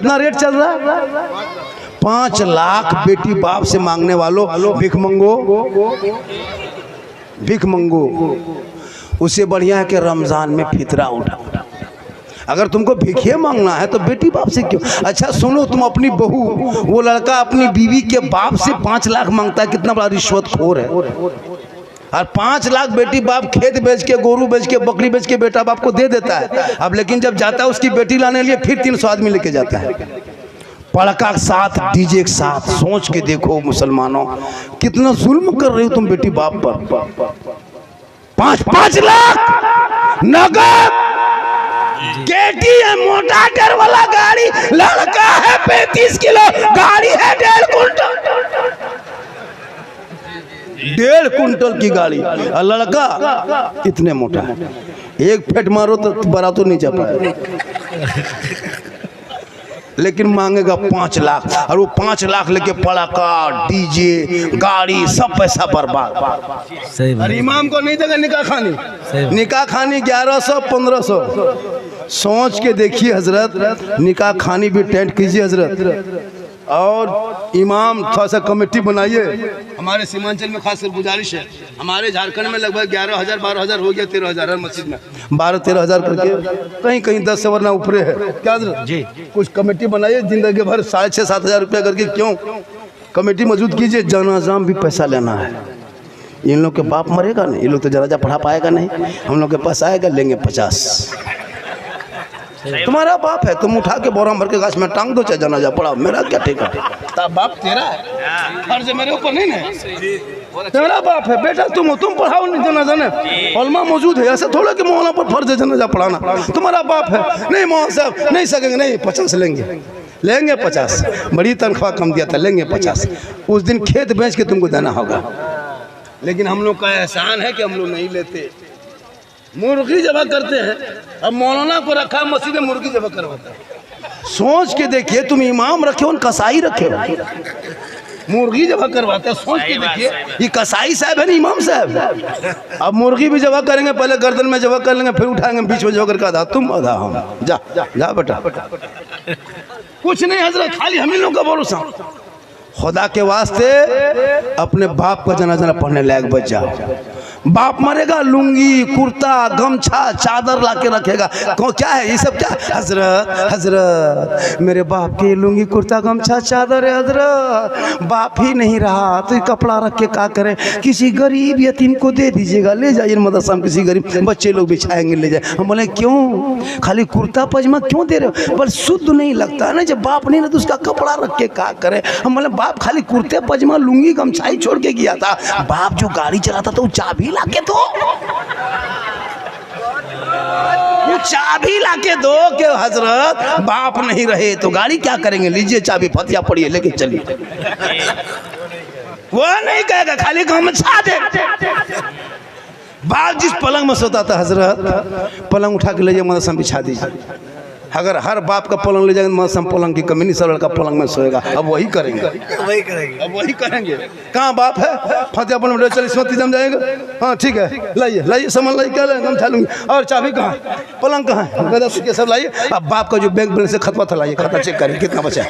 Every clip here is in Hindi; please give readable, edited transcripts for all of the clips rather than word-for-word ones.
कितना रेट चल रहा है? 5 लाख बेटी बाप से मांगने वालों, भिख मंगो। उससे बढ़िया है कि रमजान में फितरा उठा। अगर तुमको भिखिए मांगना है तो बेटी बाप से क्यों? अच्छा सुनो, तुम अपनी बहू, वो लड़का अपनी बीवी के बाप से 5 लाख मांगता है, कितना बड़ा रिश्वतखोर है। और 5 लाख बेटी बाप खेत बेच के, गोरू बेच के, बकरी बेच के बेटा बाप को दे देता है। अब लेकिन जब जाता है उसकी बेटी लाने के लिए फिर 300 आदमी लेके जाता है, पड़का के साथ, डीजे के साथ। सोच के देखो मुसलमानों, कितना जुल्म कर रहे हो तुम बेटी बाप पर। 5 लाख नगद, KTM मोटा टायर वाला गाड़ी, लड़का है 35 किलो, गाड़ी है 1.5 कुंटल, 1.5 कुंटल की गाड़ी, और लड़का इतने मोटा है, एक फेट मारो तो बड़ा तो नहीं जा पाएगा। लेकिन मांगेगा 5 लाख, और वो 5 लाख लेके पड़ाका, डीजे, गाड़ी, सब पैसा बर्बाद। और इमाम को नहीं देगा निकाह खानी 1100-1500। सोच के देखिए हजरत, निकाह खानी भी टेंट कीजिए हजरत, और इमाम थोड़ा सा कमेटी बनाइए। हमारे सीमांचल में खासकर गुजारिश है, हमारे झारखंड में लगभग 11,000 12,000 हो गया, 13,000 हर मस्जिद में 12-13,000 करके, कहीं 10 से वरना ऊपरे है क्या हजरत जी। कुछ कमेटी बनाइए, जिंदगी भर 6,500-7,000 रुपया करके क्यों कमेटी मौजूद कीजिए। जनाजा भी पैसा लेना है। इन लोग के बाप मरेगा नहीं, ये लोग तो जनाजा पढ़ा पाएगा नहीं, हम लोग के पास आएगा, लेंगे 50। तुम्हारा बाप है, तुम उठा के बोरा भर के गाछ में टांग दो, चाहे जनाजा पढ़ाओ, मेरा क्या ठेका? बाप तेरा है, फर्ज मेरे ऊपर नहीं है। तेरा बाप है बेटा, तुम पढ़ाओ नहीं जनाजा ने, उलमा मौजूद है। ऐसे थोड़ा कि मौलाना पर फर्ज है जनाजा पढ़ाना। तुम्हारा बाप है, नहीं मौलाना साहब नहीं सकेंगे, नहीं 50 लेंगे 50, बड़ी तनख्वाह कम दिया था, लेंगे 50। उस दिन खेत बेच के तुमको देना होगा। लेकिन हम लोग का एहसान है कि हम लोग नहीं लेते, मुर्गी जबा करते हैं। अब मौलाना को रखा मस्जिद में, मुर्गी जबा करवाता है। सोच के देखिए, तुम इमाम रखे हो, कसाई रखे हो, मुर्गी जबा करवाते हैं। सोच के देखिए, ये कसाई साहब है ना इमाम साहब। अब मुर्गी भी जबा करेंगे, पहले गर्दन में जबा कर लेंगे, फिर उठाएंगे बीच में जबा करके, आधा तुम आधा हम। जा बेटा, कुछ नहीं हजरत, खाली हम ही लोग का भरोसा। खुदा के वास्ते अपने बाप का जनाजा पढ़ने लायक बच जाओ। बाप मरेगा, लुंगी, कुर्ता, गमछा, चादर लाके रखेगा। क्या है ये सब? क्या हजरत मेरे बाप के लुंगी, कुर्ता, गमछा, चादर है हजरत। बाप ही नहीं रहा तो कपड़ा रख के क्या करें? किसी गरीब यतीम को दे दीजिएगा, ले जाइए मदरसा में, किसी गरीब बच्चे लोग बिछाएंगे, ले जाए। हम बोले क्यों खाली कुर्ता पजामा क्यों दे रहे हो? पर शुद्ध नहीं लगता ना, जब बाप नहीं ना तो उसका कपड़ा रख के क्या करें? हम बोले बाप खाली कुर्ते पजामा, लुंगी, गमछा ही छोड़ के गया था। बाप जो गाड़ी चलाता था वो चाबी लाके दो, वो चाबी लाके दो कि हजरत बाप नहीं रहे तो गाड़ी क्या करेंगे, लीजिए चाबी, फतिया पड़िए, लेके चलिए। वो नहीं कहेगा, खाली गमछा दे। बाप जिस पलंग में सोता था हजरत, पलंग उठा के ले जाए मदरसा में बिछा दीजिए। अगर हर बाप का पलंग ले जाएंगे मदरसा में, पलंग की कमी नहीं, सब लड़का पलंग में सोएगा। अब वही करेंगे। कहाँ बाप है? फतेह पलंग चल इसमें जम जाएगा। हाँ ठीक है, लाइए सामान लाइए, क्या लाएंगे हम खा लूँगी। और चाबी कहाँ? पलंग कहाँ है? गदा के सब लाइए। अब बाप का जो बैंक बैलेंस से खतवा था लाइए, खाता चेक करिए कितना बचा है।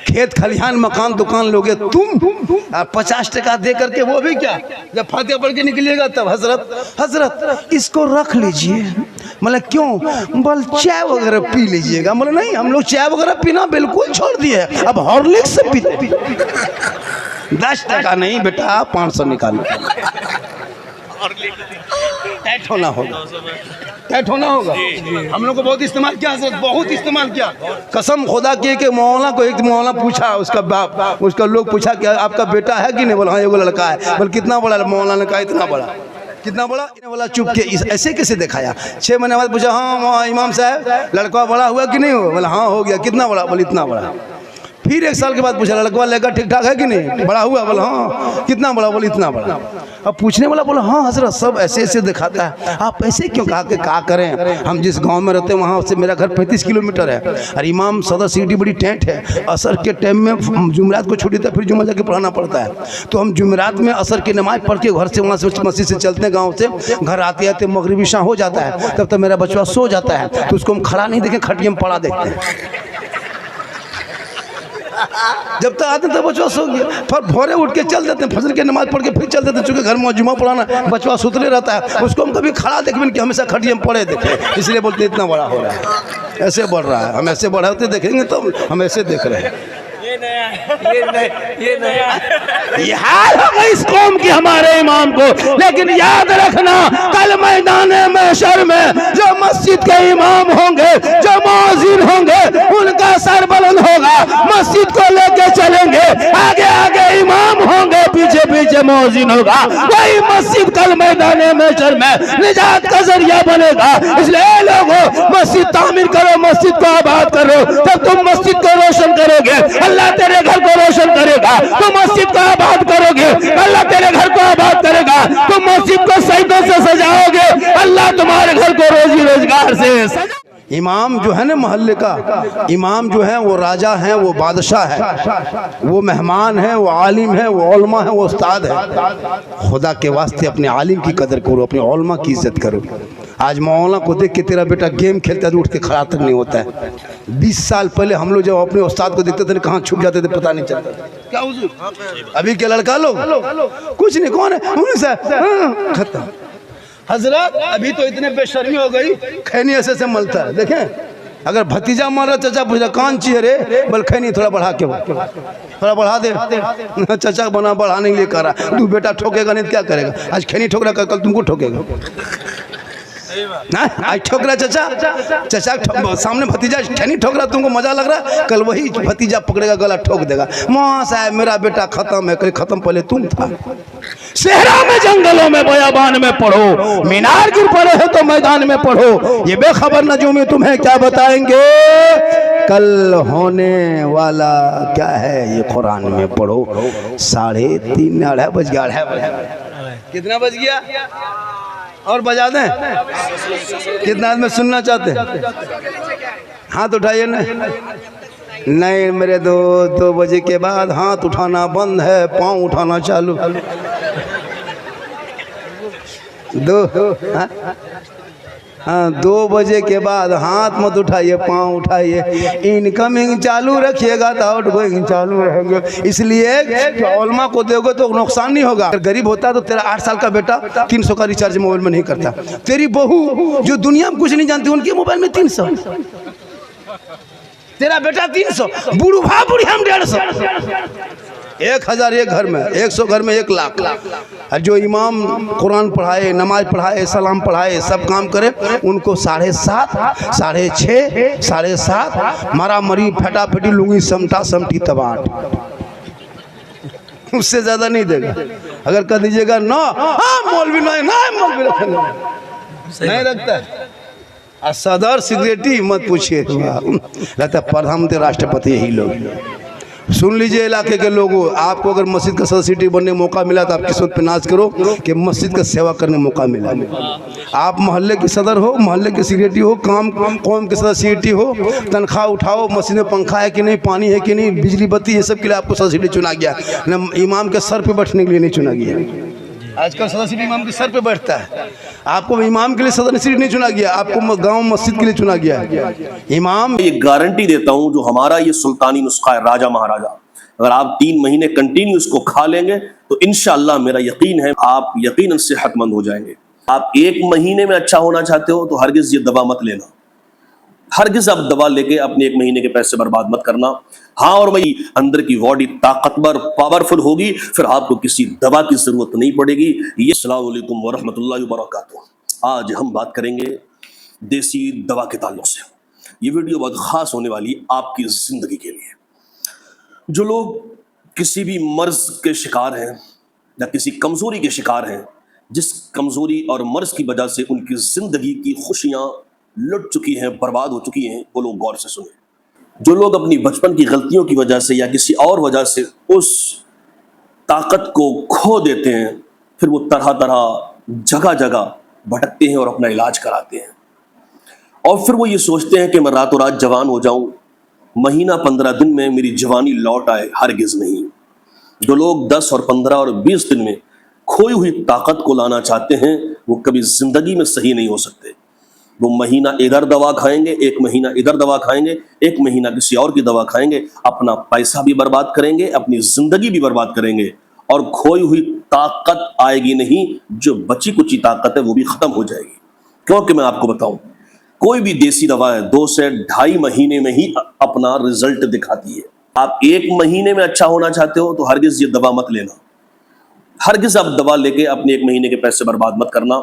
खेत खलिहान मकान दुकान लोगे तुम, 50 टका दे करके, वो भी क्या जब फातिहा पढ़ के निकलिएगा तब हजरत इसको रख लीजिए। मतलब क्यों? बोल चाय वगैरह पी लीजिएगा। बोले नहीं, हम लोग चाय वगैरह पीना बिल्कुल छोड़ दिए, अब हॉर्लिक्स से पीते। 10 टका नहीं बेटा, 500 निकालो। टाइट होना होगा। हम लोग को बहुत इस्तेमाल किया हजरत, बहुत इस्तेमाल किया। कसम खुदा की कि मौलाना को, एक मौलाना पूछा, उसका बाप, उसका लोग पूछा कि आपका बेटा है कि नहीं? बोला हाँ एगो लड़का है। बोल कितना बड़ा? मौलाना ने कहा इतना बड़ा। कितना बड़ा? बोला चुप के ऐसे कैसे दिखाया। 6 महीने बाद पूछा, हाँ इमाम साहब लड़का बड़ा हुआ कि नहीं हुआ? बोला हाँ हो गया। कितना बड़ा? बोले इतना बड़ा। फिर 1 साल के बाद पूछा, लड़का लेकर ठीक ठाक है कि नहीं? बड़ा हुआ? बोला हाँ। कितना बड़ा? बोले इतना बड़ा। अब पूछने वाला बोला हाँ हजरत सब ऐसे ऐसे दिखाता है, आप ऐसे क्यों? कहा कि क्या करें, हम जिस गांव में रहते हैं वहाँ से मेरा घर 35 किलोमीटर है, और इमाम सदर सिटी बड़ी टेंट है। असर के टाइम में जुमेरात को छुट्टी था, फिर जुम्मा जाके पढ़ाना पड़ता है। तो हम जुमेरात में असर की नमाज पढ़ के घर से, वहाँ से मस्जिद से चलते हैं गाँव से, घर आते आते मगरिबी शाम हो जाता है, तब तक मेरा बच्चा सो जाता है। तो उसको हम खड़ा नहीं देखें, खटिया में पड़ा देखते हैं। जब तक आते तब बचवा सो गया, फिर भोरे उठ के चल देते हैं, फजर की नमाज पढ़ के फिर चल देते हैं, चूँकि घर में जुमा पढ़ाना, बचवा सुतले रहता है, उसको हम कभी खड़ा देखें कि हमेशा खटिया में पड़े देखें, इसलिए बोलते इतना बड़ा हो रहा है, ऐसे बढ़ रहा है। हम ऐसे बढ़ाते देखेंगे तो हम ऐसे देख रहे हैं। ये हाल होगा इस कौम की हमारे इमाम को। लेकिन याद रखना, कल मैदान महशर में जो मस्जिद के इमाम होंगे, जो मुअज्जिन होंगे, उनका सर बुलंद होगा, मस्जिद को लेके चलेंगे, आगे आगे इमाम होंगे, पीछे पीछे मुअज्जिन होगा, वही मस्जिद कल मैदान महशर में निजात का जरिया बनेगा। इसलिए लोगों, मस्जिद तामीर करो, मस्जिद को आबाद करो, तब तुम मस्जिद को रोशन करोगे, अल्लाह तेरे घर को रोशन करेगा। तुम मस्जिद को आबाद करोगे, अल्लाह तेरे घर को आबाद करेगा। तुम मस्जिद को सईदों से सजाओगे, अल्लाह तुम्हारे घर को रोजी रोजगार से। इमाम जो है ना मोहल्ले का, इमाम जो है वो राजा है, वो बादशाह है, वो मेहमान है, वो आलिम है, वो उलमा है, वो उस्ताद है। खुदा के वास्ते अपने आलिम की कदर करो, अपने उलमा की इज्जत करो। आज मौलाना को देख के तेरा बेटा गेम खेलता है तो उठ के खड़ा तक नहीं होता है। 20 साल पहले हम लोग जब अपने उस्ताद को देखते थे कहाँ छुप जाते थे पता नहीं चलता। क्या हुजूर, अभी के लड़का लोग कुछ नहीं, कौन है खत्म। हजरत अभी तो इतने बेशर्मी हो गई, खैनी ऐसे से मलता है। देखें, अगर भतीजा मर रहा, चाचा पूछा कान चाहिए रे, बल खैनी थोड़ा बढ़ा के, थोड़ा बढ़ा दे, चाचा बना बढ़ाने के लिए करा। तू बेटा ठोकेगा नहीं तो क्या करेगा? आज खैनी ठोक रहा, कल तुमको ठोकेगा ना। आज ठोक रहा चाचा सामने भतीजा खैनी ठोक रहा, तुमको मजा लग रहा, कल वही भतीजा पकड़ेगा, गला ठोक देगा। माँ साहब मेरा बेटा खत्म है, कहीं खत्म पहले तुम था। सहरा में, जंगलों में, बयाबान में पढ़ो, मीनार गिर पड़े हो तो मैदान में पढ़ो। ये बेखबर नजूमी तुम्हें क्या बताएंगे, कल होने वाला क्या है ये कुरान में पढ़ो। 3:30 अढ़ाई बज गया, कितना बज गया? और बजा दें? कितना आदमी सुनना चाहते हैं? हाथ उठाइए ना। नहीं मेरे 2 बजे के बाद हाथ उठाना बंद है, पाँव उठाना चालू। 2 बजे के बाद हाथ मत उठाइए, पाँव उठाइए। इनकमिंग चालू रखिएगा तो आउटगोइंग चालू रहेंगे। इसलिए उलमा को दोगे तो नुकसान नहीं होगा। अगर गरीब होता है तो तेरा 8 साल का बेटा 300 का रिचार्ज मोबाइल में नहीं करता। तेरी बहू जो दुनिया में कुछ नहीं जानती, उनके मोबाइल में 300, तेरा बेटा 300, बूढ़ा बूढ़ी हम 150। 1000 एक घर में, 100 घर में 1 लाख। और जो इमाम कुरान पढ़ाए, नमाज पढ़ाए, सलाम पढ़ाए, सब काम करे, उनको 7.5, 6.5, 7.5 मारा मरी, फटाफटी, लुंगी समटा समटी तबाट, उससे ज्यादा नहीं देगा। अगर कह दीजिएगा ना, मौलवी मौलवी नहीं रखता है। सदर सिगरेटी मत पूछिए, रहता प्रधानमंत्री राष्ट्रपति यही लोग। सुन लीजिए इलाके के लोगों, आपको अगर मस्जिद का सदस्य बनने का मौका मिला तो आप किस्मत पे नाज करो कि मस्जिद का सेवा करने का मौका मिला। आप मोहल्ले की सदर हो, मोहल्ले की सिक्योरिटी हो, कौम के सदस्य हो, तनख्वाह उठाओ, मस्जिद में पंखा है कि नहीं, पानी है कि नहीं, बिजली बत्ती, ये सब के लिए आपको सदस्य चुना गया, न इमाम के सर पे बैठने के लिए नहीं चुना गया। आजकल सदस्य इमाम के सर पे बैठता है, आपको इमाम के लिए सदस्य नहीं चुना गया, आपको गांव मस्जिद के लिए चुना गया है इमाम। ये गारंटी देता हूं, जो हमारा ये सुल्तानी नुस्खा है राजा महाराजा, अगर आप 3 महीने कंटिन्यू इसको खा लेंगे तो इंशाअल्लाह मेरा यकीन है आप यकीनन सेहतमंद हो जाएंगे। आप 1 महीने में अच्छा होना चाहते हो तो हरगिज ये दवा मत लेना, हरगिज आप दवा लेके अपने 1 महीने के पैसे बर्बाद मत करना। हाँ, और भाई अंदर की बॉडी ताकतवर पावरफुल होगी, फिर आपको किसी दवा की जरूरत नहीं पड़ेगी। ये अस्सलाम वालेकुम व रहमतुल्लाहि व बरकातुहू। आज हम बात करेंगे देसी दवा के ताल्लुक से। ये वीडियो बहुत खास होने वाली है आपकी जिंदगी के लिए। जो लोग किसी भी मर्ज के शिकार हैं या किसी कमजोरी के शिकार हैं, जिस कमजोरी और मर्ज की वजह से उनकी जिंदगी की खुशियां लुट चुकी हैं, बर्बाद हो चुकी हैं, वो लोग गौर से सुने। जो लोग अपनी बचपन की गलतियों की वजह से या किसी और वजह से उस ताकत को खो देते हैं, फिर वो तरह तरह जगह जगह भटकते हैं और अपना इलाज कराते हैं, और फिर वो ये सोचते हैं कि मैं रातों रात जवान हो जाऊं, महीना 15 दिन में मेरी जवानी लौट आए। हरगिज नहीं। जो लोग 10 और 15 और 20 दिन में खोई हुई ताकत को लाना चाहते हैं, वो कभी जिंदगी में सही नहीं हो सकते। वो महीना इधर दवा खाएंगे, एक महीना इधर दवा खाएंगे, एक महीना किसी और की दवा खाएंगे, अपना पैसा भी बर्बाद करेंगे, अपनी जिंदगी भी बर्बाद करेंगे और खोई हुई ताकत आएगी नहीं, जो बची कुची ताकत है वो भी खत्म हो जाएगी। क्योंकि मैं आपको बताऊं, कोई भी देसी दवा है 2 से 2.5 महीने में ही अपना रिजल्ट दिखाती है। आप 1 महीने में अच्छा होना चाहते हो तो हरगिज ये दवा मत लेना, हरगिज आप दवा लेके अपने 1 महीने के पैसे बर्बाद मत करना।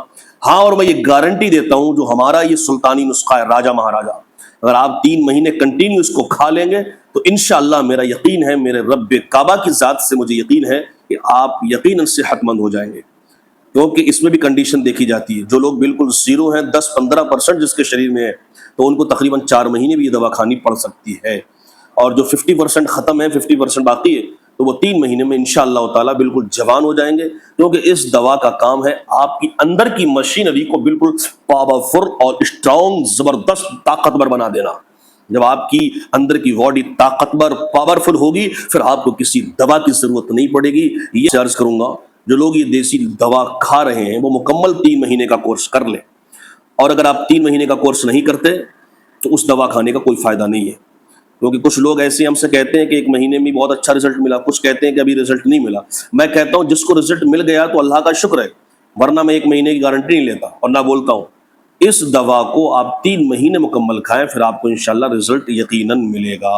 हाँ, और मैं ये गारंटी देता हूं, जो हमारा ये सुल्तानी नुस्खा है राजा महाराजा, अगर आप 3 महीने कंटिन्यू इसको खा लेंगे तो इंशाअल्लाह मेरा यकीन है, मेरे रब काबा की जात से मुझे यकीन है कि आप यकीनन सेहतमंद हो जाएंगे। क्योंकि इसमें भी कंडीशन देखी जाती है, जो लोग बिल्कुल जीरो हैं, 10-15% जिसके शरीर में है, तो उनको तकरीबन 4 महीने भी ये दवा खानी पड़ सकती है। और जो 50% खत्म है, 50% बाकी है, तो वो 3 महीने में इंशाअल्लाह ताला बिल्कुल जवान हो जाएंगे। क्योंकि इस दवा का काम है आपकी अंदर की मशीनरी को बिल्कुल पावरफुल और स्ट्रॉन्ग, जबरदस्त, ताकतवर बना देना। जब आपकी अंदर की बॉडी ताकतवर, पावरफुल होगी, फिर आपको किसी दवा की जरूरत नहीं पड़ेगी। ये अर्ज करूंगा, जो लोग ये देसी दवा खा रहे हैं वो मुकम्मल 3 महीने का कोर्स कर लें। और अगर आप 3 महीने का कोर्स नहीं करते तो उस दवा खाने का कोई फायदा नहीं है। क्योंकि कुछ लोग ऐसे हमसे कहते हैं कि 1 महीने में बहुत अच्छा रिजल्ट मिला, कुछ कहते हैं कि अभी रिजल्ट नहीं मिला। मैं कहता हूं जिसको रिजल्ट मिल गया तो अल्लाह का शुक्र है, वरना मैं 1 महीने की गारंटी नहीं लेता और ना बोलता हूं। इस दवा को आप 3 महीने मुकम्मल खाएं, फिर आपको इंशाल्लाह रिजल्ट यकीनन मिलेगा।